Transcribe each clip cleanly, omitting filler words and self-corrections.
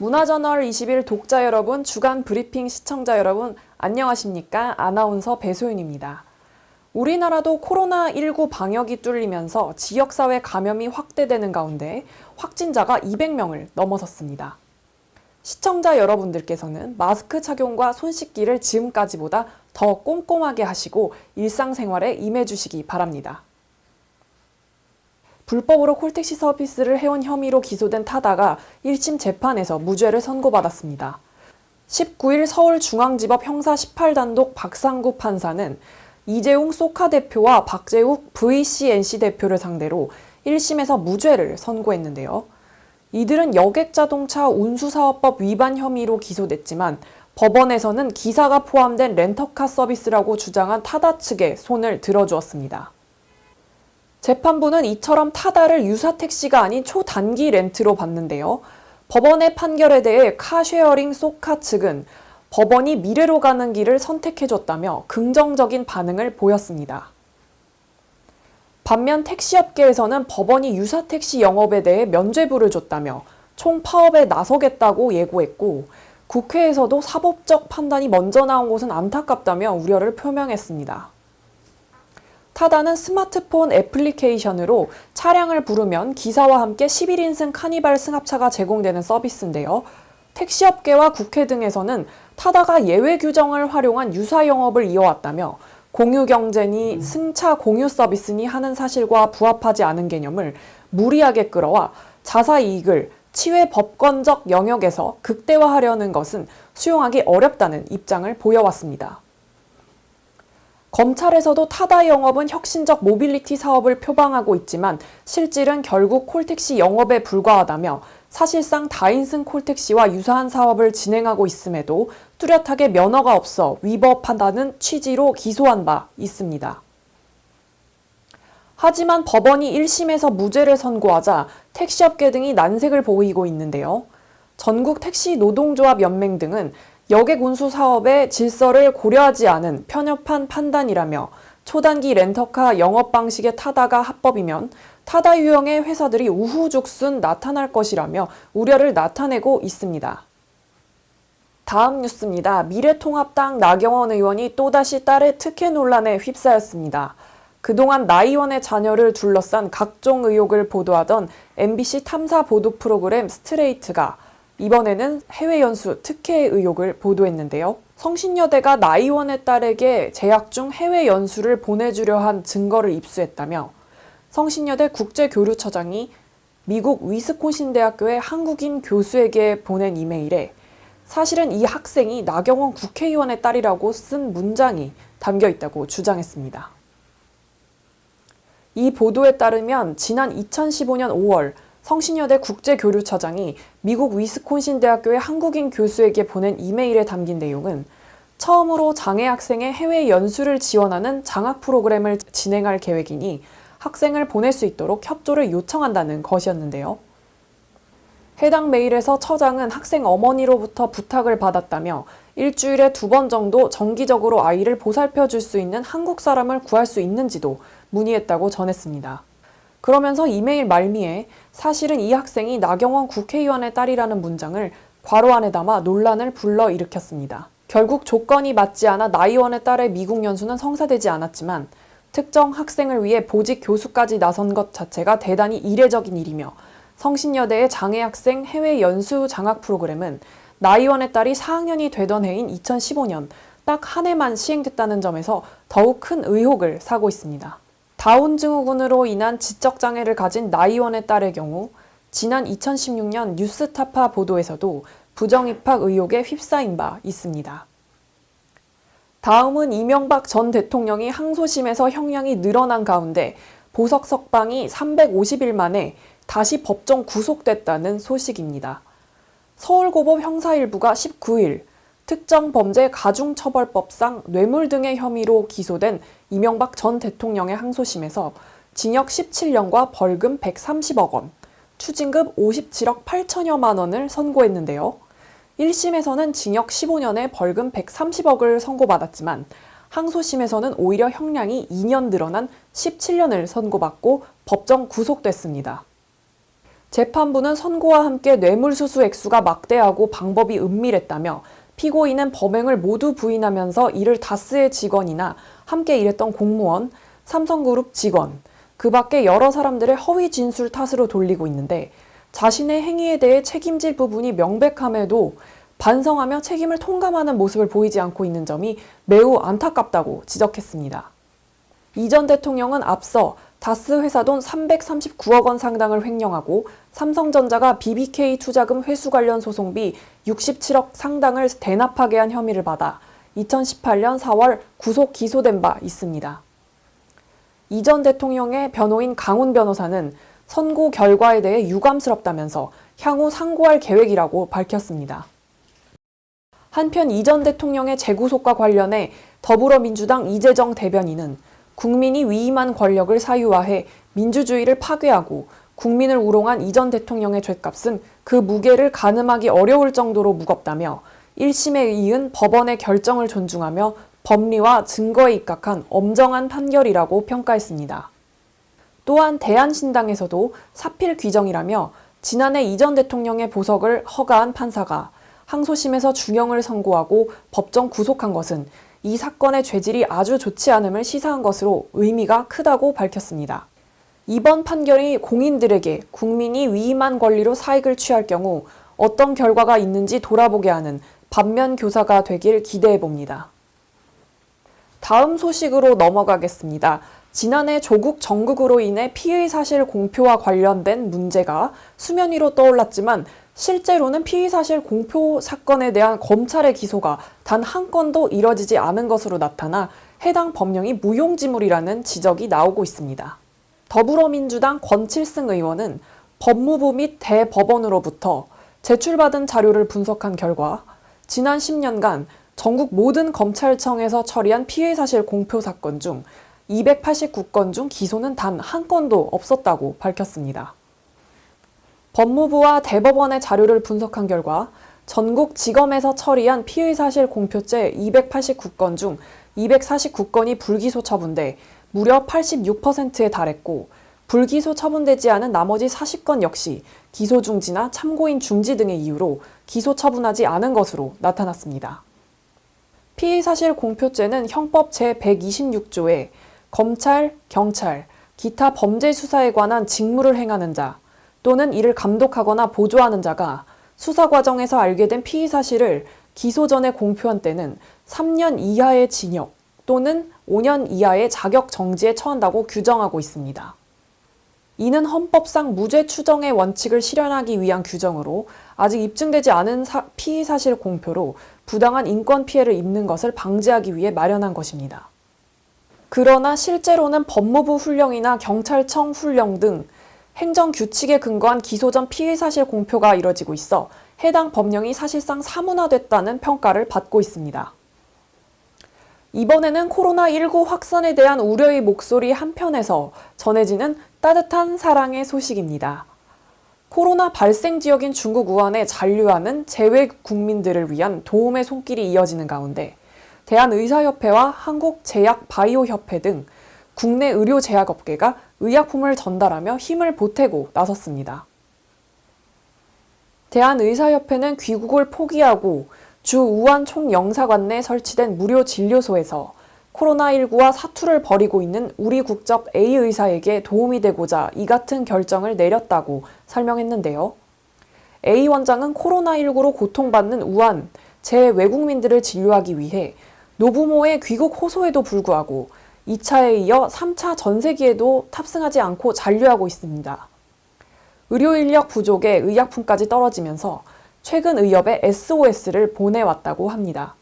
문화저널 20일 독자 여러분, 주간 브리핑 시청자 여러분, 안녕하십니까? 아나운서 배소윤입니다. 우리나라도 코로나19 방역이 뚫리면서 지역사회 감염이 확대되는 가운데 확진자가 200명을 넘어섰습니다. 시청자 여러분들께서는 마스크 착용과 손 씻기를 지금까지보다 더 꼼꼼하게 하시고 일상생활에 임해주시기 바랍니다. 불법으로 콜택시 서비스를 해온 혐의로 기소된 타다가 1심 재판에서 무죄를 선고받았습니다. 19일 서울중앙지법 형사 18단독 박상구 판사는 이재용 소카 대표와 박재욱 VCNC 대표를 상대로 1심에서 무죄를 선고했는데요. 이들은 여객자동차 운수사업법 위반 혐의로 기소됐지만 법원에서는 기사가 포함된 렌터카 서비스라고 주장한 타다 측에 손을 들어주었습니다. 재판부는 이처럼 타다를 유사택시가 아닌 초단기 렌트로 봤는데요. 법원의 판결에 대해 카쉐어링 소카 측은 법원이 미래로 가는 길을 선택해줬다며 긍정적인 반응을 보였습니다. 반면 택시업계에서는 법원이 유사택시 영업에 대해 면죄부를 줬다며 총파업에 나서겠다고 예고했고, 국회에서도 사법적 판단이 먼저 나온 것은 안타깝다며 우려를 표명했습니다. 타다는 스마트폰 애플리케이션으로 차량을 부르면 기사와 함께 11인승 카니발 승합차가 제공되는 서비스인데요. 택시업계와 국회 등에서는 타다가 예외 규정을 활용한 유사 영업을 이어왔다며 공유경제니 승차 공유 서비스니 하는 사실과 부합하지 않은 개념을 무리하게 끌어와 자사이익을 치외 법권적 영역에서 극대화하려는 것은 수용하기 어렵다는 입장을 보여왔습니다. 검찰에서도 타다 영업은 혁신적 모빌리티 사업을 표방하고 있지만 실질은 결국 콜택시 영업에 불과하다며 사실상 다인승 콜택시와 유사한 사업을 진행하고 있음에도 뚜렷하게 면허가 없어 위법한다는 취지로 기소한 바 있습니다. 하지만 법원이 1심에서 무죄를 선고하자 택시업계 등이 난색을 보이고 있는데요. 전국 택시 노동조합 연맹 등은 여객 운수 사업의 질서를 고려하지 않은 편협한 판단이라며 초단기 렌터카 영업 방식의 타다가 합법이면 타다 유형의 회사들이 우후죽순 나타날 것이라며 우려를 나타내고 있습니다. 다음 뉴스입니다. 미래통합당 나경원 의원이 또다시 딸의 특혜 논란에 휩싸였습니다. 그동안 나 의원의 자녀를 둘러싼 각종 의혹을 보도하던 MBC 탐사 보도 프로그램 스트레이트가 이번에는 해외 연수 특혜 의혹을 보도했는데요. 성신여대가 나 의원의 딸에게 재학 중 해외 연수를 보내주려 한 증거를 입수했다며 성신여대 국제교류처장이 미국 위스콘신 대학교의 한국인 교수에게 보낸 이메일에 사실은 이 학생이 나경원 국회의원의 딸이라고 쓴 문장이 담겨 있다고 주장했습니다. 이 보도에 따르면 지난 2015년 5월 성신여대 국제교류처장이 미국 위스콘신 대학교의 한국인 교수에게 보낸 이메일에 담긴 내용은 처음으로 장애 학생의 해외 연수를 지원하는 장학 프로그램을 진행할 계획이니 학생을 보낼 수 있도록 협조를 요청한다는 것이었는데요. 해당 메일에서 처장은 학생 어머니로부터 부탁을 받았다며 일주일에 2번 정도 정기적으로 아이를 보살펴 줄 수 있는 한국 사람을 구할 수 있는지도 문의했다고 전했습니다. 그러면서 이메일 말미에 사실은 이 학생이 나경원 국회의원의 딸이라는 문장을 괄호 안에 담아 논란을 불러일으켰습니다. 결국 조건이 맞지 않아 나 의원의 딸의 미국 연수는 성사되지 않았지만 특정 학생을 위해 보직 교수까지 나선 것 자체가 대단히 이례적인 일이며 성신여대의 장애 학생 해외 연수 장학 프로그램은 나 의원의 딸이 4학년이 되던 해인 2015년 딱 한 해만 시행됐다는 점에서 더욱 큰 의혹을 사고 있습니다. 다운 증후군으로 인한 지적장애를 가진 나 의원의 딸의 경우 지난 2016년 뉴스타파 보도에서도 부정입학 의혹에 휩싸인 바 있습니다. 다음은 이명박 전 대통령이 항소심에서 형량이 늘어난 가운데 보석 석방이 350일 만에 다시 법정 구속됐다는 소식입니다. 서울고법 형사일부가 19일 특정범죄가중처벌법상 뇌물 등의 혐의로 기소된 이명박 전 대통령의 항소심에서 징역 17년과 벌금 130억 원, 추징금 57억 8천여만 원을 선고했는데요. 1심에서는 징역 15년에 벌금 130억을 선고받았지만 항소심에서는 오히려 형량이 2년 늘어난 17년을 선고받고 법정 구속됐습니다. 재판부는 선고와 함께 뇌물수수 액수가 막대하고 방법이 은밀했다며 피고인은 범행을 모두 부인하면서 이를 다스의 직원이나 함께 일했던 공무원, 삼성그룹 직원, 그 밖에 여러 사람들의 허위 진술 탓으로 돌리고 있는데 자신의 행위에 대해 책임질 부분이 명백함에도 반성하며 책임을 통감하는 모습을 보이지 않고 있는 점이 매우 안타깝다고 지적했습니다. 이 전 대통령은 앞서 다스 회사 돈 339억 원 상당을 횡령하고 삼성전자가 BBK 투자금 회수 관련 소송비 67억 상당을 대납하게 한 혐의를 받아 2018년 4월 구속 기소된 바 있습니다. 이 전 대통령의 변호인 강훈 변호사는 선고 결과에 대해 유감스럽다면서 향후 상고할 계획이라고 밝혔습니다. 한편 이 전 대통령의 재구속과 관련해 더불어민주당 이재정 대변인은 국민이 위임한 권력을 사유화해 민주주의를 파괴하고 국민을 우롱한 이 전 대통령의 죗값은 그 무게를 가늠하기 어려울 정도로 무겁다며 1심에 이은 법원의 결정을 존중하며 법리와 증거에 입각한 엄정한 판결이라고 평가했습니다. 또한 대한신당에서도 사필 규정이라며 지난해 이 전 대통령의 보석을 허가한 판사가 항소심에서 중형을 선고하고 법정 구속한 것은 이 사건의 죄질이 아주 좋지 않음을 시사한 것으로 의미가 크다고 밝혔습니다. 이번 판결이 공인들에게 국민이 위임한 권리로 사익을 취할 경우 어떤 결과가 있는지 돌아보게 하는 반면 교사가 되길 기대해 봅니다. 다음 소식으로 넘어가겠습니다. 지난해 조국 정국으로 인해 피의 사실 공표와 관련된 문제가 수면 위로 떠올랐지만 실제로는 피의 사실 공표 사건에 대한 검찰의 기소가 단 한 건도 이뤄지지 않은 것으로 나타나 해당 법령이 무용지물이라는 지적이 나오고 있습니다. 더불어민주당 권칠승 의원은 법무부 및 대법원으로부터 제출받은 자료를 분석한 결과 지난 10년간 전국 모든 검찰청에서 처리한 피의 사실 공표 사건 중 289건 중 기소는 단 한 건도 없었다고 밝혔습니다. 법무부와 대법원의 자료를 분석한 결과 전국 지검에서 처리한 피의 사실 공표죄 289건 중 249건이 불기소 처분돼 무려 86%에 달했고 불기소 처분되지 않은 나머지 40건 역시 기소 중지나 참고인 중지 등의 이유로 기소 처분하지 않은 것으로 나타났습니다. 피의 사실 공표죄는 형법 제126조에 검찰, 경찰, 기타 범죄 수사에 관한 직무를 행하는 자 또는 이를 감독하거나 보조하는 자가 수사 과정에서 알게 된 피의 사실을 기소 전에 공표한 때는 3년 이하의 징역 또는 5년 이하의 자격 정지에 처한다고 규정하고 있습니다. 이는 헌법상 무죄 추정의 원칙을 실현하기 위한 규정으로 아직 입증되지 않은 피의 사실 공표로 부당한 인권 피해를 입는 것을 방지하기 위해 마련한 것입니다. 그러나 실제로는 법무부 훈령이나 경찰청 훈령 등 행정규칙에 근거한 기소 전 피의 사실 공표가 이뤄지고 있어 해당 법령이 사실상 사문화됐다는 평가를 받고 있습니다. 이번에는 코로나19 확산에 대한 우려의 목소리 한편에서 전해지는 따뜻한 사랑의 소식입니다. 코로나 발생 지역인 중국 우한에 잔류하는 재외 국민들을 위한 도움의 손길이 이어지는 가운데 대한의사협회와 한국제약바이오협회 등 국내 의료제약업계가 의약품을 전달하며 힘을 보태고 나섰습니다. 대한의사협회는 귀국을 포기하고 주 우한 총영사관 내 설치된 무료 진료소에서 코로나19와 사투를 벌이고 있는 우리 국적 A 의사에게 도움이 되고자 이 같은 결정을 내렸다고 설명했는데요. A 원장은 코로나19로 고통받는 우한 재외국민들을 진료하기 위해 노부모의 귀국 호소에도 불구하고 2차에 이어 3차 전세기에도 탑승하지 않고 잔류하고 있습니다. 의료 인력 부족에 의약품까지 떨어지면서 최근 의협에 SOS를 보내왔다고 합니다.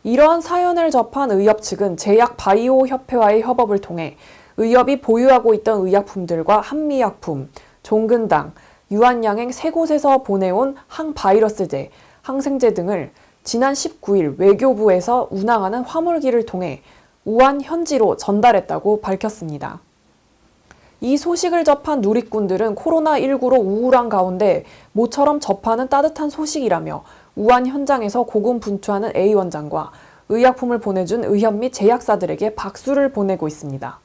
이러한 사연을 접한 의협 측은 제약바이오협회와의 협업을 통해 의협이 보유하고 있던 의약품들과 한미약품, 종근당, 유한양행 3곳에서 보내온 항바이러스제, 항생제 등을 지난 19일 외교부에서 운항하는 화물기를 통해 우한 현지로 전달했다고 밝혔습니다. 이 소식을 접한 누리꾼들은 코로나19로 우울한 가운데 모처럼 접하는 따뜻한 소식이라며 우한 현장에서 고군분투하는 A 원장과 의약품을 보내준 의협 및 제약사들에게 박수를 보내고 있습니다.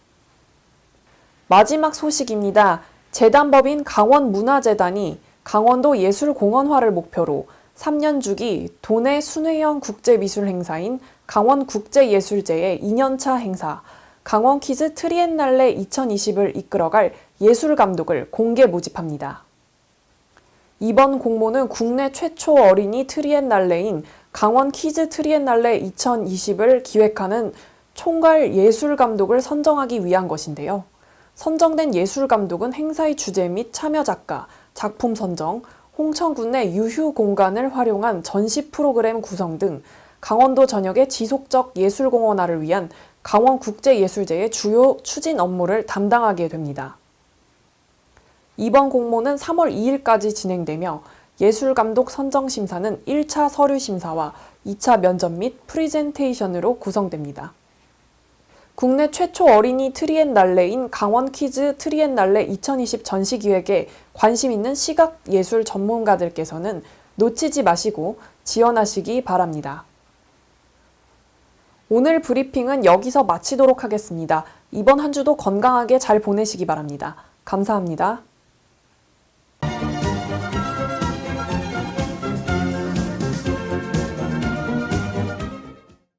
마지막 소식입니다. 재단법인 강원문화재단이 강원도 예술공원화를 목표로 3년 주기 도내 순회형 국제미술 행사인 강원국제예술제의 2년차 행사 강원키즈 트리엔날레 2020을 이끌어갈 예술감독을 공개 모집합니다. 이번 공모는 국내 최초 어린이 트리엔날레인 강원키즈 트리엔날레 2020을 기획하는 총괄 예술감독을 선정하기 위한 것인데요. 선정된 예술감독은 행사의 주제 및 참여 작가, 작품 선정, 홍천군 내 유휴 공간을 활용한 전시 프로그램 구성 등 강원도 전역의 지속적 예술공원화를 위한 강원국제예술제의 주요 추진 업무를 담당하게 됩니다. 이번 공모는 3월 2일까지 진행되며 예술감독 선정심사는 1차 서류심사와 2차 면접 및 프리젠테이션으로 구성됩니다. 국내 최초 어린이 트리엔날레인 강원키즈 트리엔날레 2020 전시기획에 관심 있는 시각예술 전문가들께서는 놓치지 마시고 지원하시기 바랍니다. 오늘 브리핑은 여기서 마치도록 하겠습니다. 이번 한 주도 건강하게 잘 보내시기 바랍니다. 감사합니다.